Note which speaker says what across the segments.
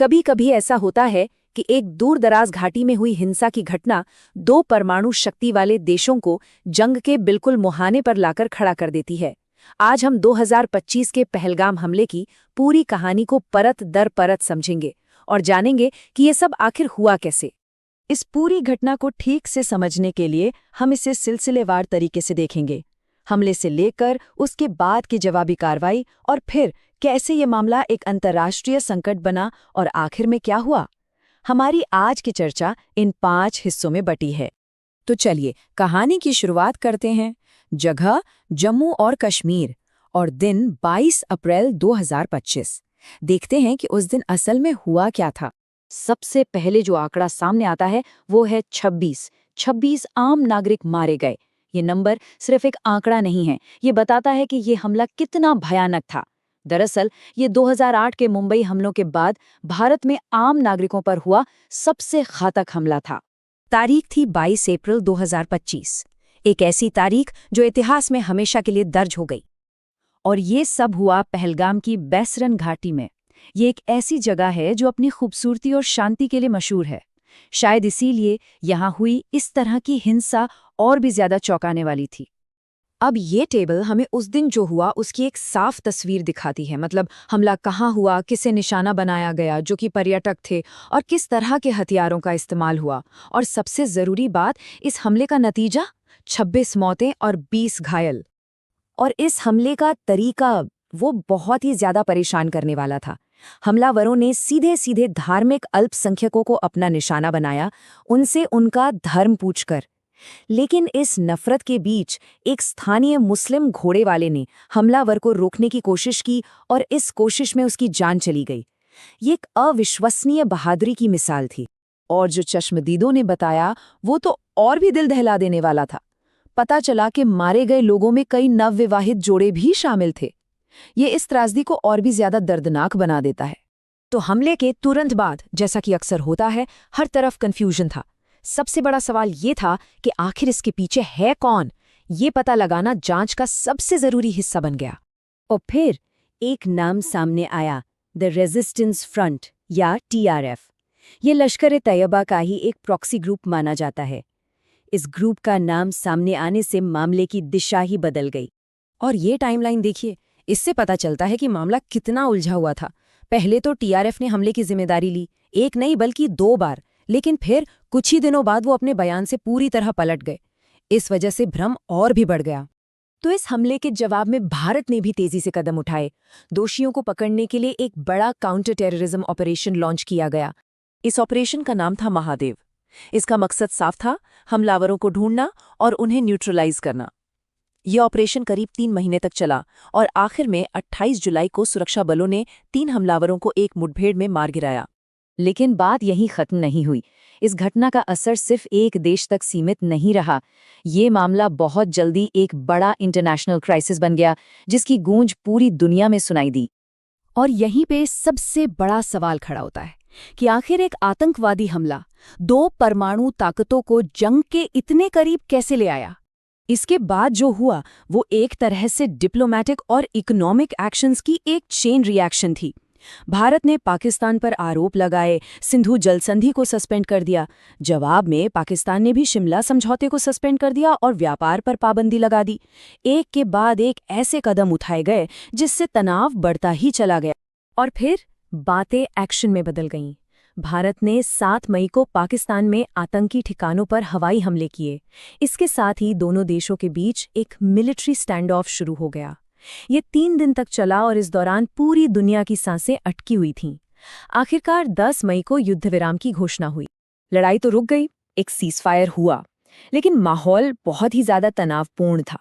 Speaker 1: कभी कभी ऐसा होता है कि एक दूर दराज घाटी में हुई हिंसा की घटना दो परमाणु शक्ति वाले देशों को जंग के बिल्कुल मुहाने पर लाकर खड़ा कर देती है। आज हम 2025 के पहलगाम हमले की पूरी कहानी को परत दर परत समझेंगे और जानेंगे कि ये सब आखिर हुआ कैसे।
Speaker 2: इस पूरी घटना को ठीक से समझने के लिए हम इसे सिलसिलेवार तरीके से देखेंगे, हमले से लेकर उसके बाद की जवाबी कार्रवाई और फिर कैसे ये मामला एक अंतर्राष्ट्रीय संकट बना और आखिर में क्या हुआ। हमारी आज की चर्चा इन 5 हिस्सों में बटी है।
Speaker 1: तो चलिए कहानी की शुरुआत करते हैं। जगह जम्मू और कश्मीर और दिन 22 अप्रैल 2025। देखते हैं कि उस दिन असल में हुआ क्या था। सबसे पहले जो आंकड़ा सामने आता है वो है 26 आम नागरिक मारे गए। ये नंबर सिर्फ एक आंकड़ा नहीं है, ये बताता है कि ये हमला कितना भयानक था। दरअसल ये 2008 के मुंबई हमलों के बाद भारत में आम नागरिकों पर हुआ सबसे घातक हमला था। तारीख थी 22 अप्रैल 2025, एक ऐसी तारीख जो इतिहास में हमेशा के लिए दर्ज हो गई। और ये सब हुआ पहलगाम की बैसरन घाटी में। ये एक ऐसी जगह है जो अपनी खूबसूरती और शांति के लिए मशहूर है। शायद इसीलिए यहाँ हुई इस तरह की हिंसा और भी ज्यादा चौंकाने वाली थी। अब ये टेबल हमें उस दिन जो हुआ उसकी एक साफ तस्वीर दिखाती है। मतलब हमला कहाँ हुआ, किसे निशाना बनाया गया जो कि पर्यटक थे, और किस तरह के हथियारों का इस्तेमाल हुआ। और सबसे ज़रूरी बात, इस हमले का नतीजा 26 मौतें और 20 घायल। और इस हमले का तरीका वो बहुत ही ज़्यादा परेशान करने वाला था। हमलावरों ने सीधे सीधे धार्मिक अल्पसंख्यकों को अपना निशाना बनाया, उनसे उनका धर्म पूछकर। लेकिन इस नफरत के बीच एक स्थानीय मुस्लिम घोड़े वाले ने हमलावर को रोकने की कोशिश की और इस कोशिश में उसकी जान चली गई। ये एक अविश्वसनीय बहादुरी की मिसाल थी। और जो चश्मदीदों ने बताया वो तो और भी दिल दहला देने वाला था। पता चला कि मारे गए लोगों में कई नवविवाहित जोड़े भी शामिल थे। ये इस त्रासदी को और भी ज्यादा दर्दनाक बना देता है। तो हमले के तुरंत बाद, जैसा कि अक्सर होता है, हर तरफ कन्फ्यूजन था। सबसे बड़ा सवाल ये था कि आखिर इसके पीछे है कौन। ये पता लगाना जांच का सबसे जरूरी हिस्सा बन गया। और फिर एक नाम सामने आया, द रेजिस्टेंस फ्रंट या TRF। ये लश्कर-ए-तैयबा का ही एक प्रॉक्सी ग्रुप माना जाता है। इस ग्रुप का नाम सामने आने से मामले की दिशा ही बदल गई। और ये टाइमलाइन देखिए, इससे पता चलता है कि मामला कितना उलझा हुआ था। पहले तो TRF ने हमले की जिम्मेदारी ली, एक नहीं बल्कि 2 बार। लेकिन फिर कुछ ही दिनों बाद वो अपने बयान से पूरी तरह पलट गए। इस वजह से भ्रम और भी बढ़ गया। तो इस हमले के जवाब में भारत ने भी तेजी से कदम उठाए। दोषियों को पकड़ने के लिए एक बड़ा काउंटर टेररिज्म ऑपरेशन लॉन्च किया गया। इस ऑपरेशन का नाम था महादेव। इसका मकसद साफ था, हमलावरों को ढूंढना और उन्हें न्यूट्रलाइज करना। यह ऑपरेशन करीब 3 महीने तक चला और आखिर में 28 जुलाई को सुरक्षा बलों ने 3 हमलावरों को एक मुठभेड़ में मार गिराया। लेकिन बात यहीं खत्म नहीं हुई। इस घटना का असर सिर्फ एक देश तक सीमित नहीं रहा। ये मामला बहुत जल्दी एक बड़ा इंटरनेशनल क्राइसिस बन गया, जिसकी गूंज पूरी दुनिया में सुनाई दी। और यहीं पे सबसे बड़ा सवाल खड़ा होता है कि आखिर एक आतंकवादी हमला 2 परमाणु ताकतों को जंग के इतने करीब कैसे ले आया। इसके बाद जो हुआ वो एक तरह से डिप्लोमैटिक और इकोनॉमिक एक्शंस की एक चेन रिएक्शन थी। भारत ने पाकिस्तान पर आरोप लगाए, सिंधु जल संधि को सस्पेंड कर दिया। जवाब में पाकिस्तान ने भी शिमला समझौते को सस्पेंड कर दिया और व्यापार पर पाबंदी लगा दी। एक के बाद एक ऐसे कदम उठाए गए जिससे तनाव बढ़ता ही चला गया। और फिर बातें एक्शन में बदल गईं। भारत ने 7 मई को पाकिस्तान में आतंकी ठिकानों पर हवाई हमले किए। इसके साथ ही दोनों देशों के बीच एक मिलिट्री स्टैंड ऑफ शुरू हो गया। ये 3 दिन तक चला और इस दौरान पूरी दुनिया की सांसें अटकी हुई थीं। आखिरकार 10 मई को युद्ध विराम की घोषणा हुई। लड़ाई तो रुक गई, एक सीज़फायर हुआ, लेकिन माहौल बहुत ही ज्यादा तनावपूर्ण था।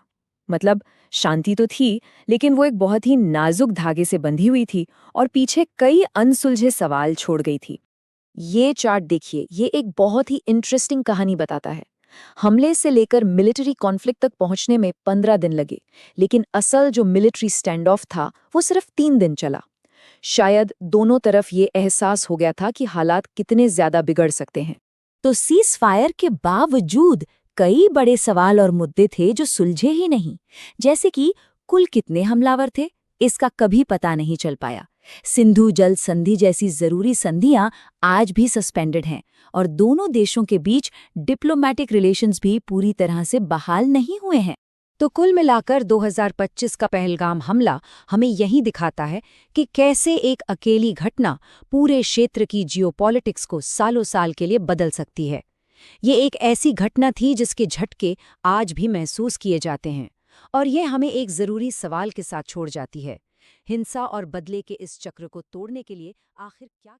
Speaker 1: मतलब शांति तो थी, लेकिन वो एक बहुत ही नाजुक धागे से बंधी हुई थी और पीछे कई अनसुलझे सवाल छोड़ गई थी। ये चार्ट देखिए, ये एक बहुत ही इंटरेस्टिंग कहानी बताता है। हमले से लेकर मिलिट्री कॉन्फ्लिक्ट तक पहुंचने में 15 दिन लगे, लेकिन असल जो मिलिट्री स्टैंड ऑफ था वो सिर्फ 3 दिन चला। शायद दोनों तरफ ये एहसास हो गया था कि हालात कितने ज्यादा बिगड़ सकते हैं। तो सीज फायर के बावजूद कई बड़े सवाल और मुद्दे थे जो सुलझे ही नहीं, जैसे कि कुल कितने हमलावर थे, इसका कभी पता नहीं चल पाया। सिंधु जल संधि जैसी जरूरी संधियां आज भी सस्पेंडेड हैं और दोनों देशों के बीच डिप्लोमेटिक रिलेशंस भी पूरी तरह से बहाल नहीं हुए हैं।
Speaker 2: तो कुल मिलाकर 2025 का पहलगाम हमला हमें यही दिखाता है कि कैसे एक अकेली घटना पूरे क्षेत्र की जियोपॉलिटिक्स को सालों साल के लिए बदल सकती है। ये एक ऐसी घटना थी जिसके झटके आज भी महसूस किए जाते हैं और ये हमें एक ज़रूरी सवाल के साथ छोड़ जाती है। हिंसा और बदले के इस चक्र को तोड़ने के लिए आखिर क्या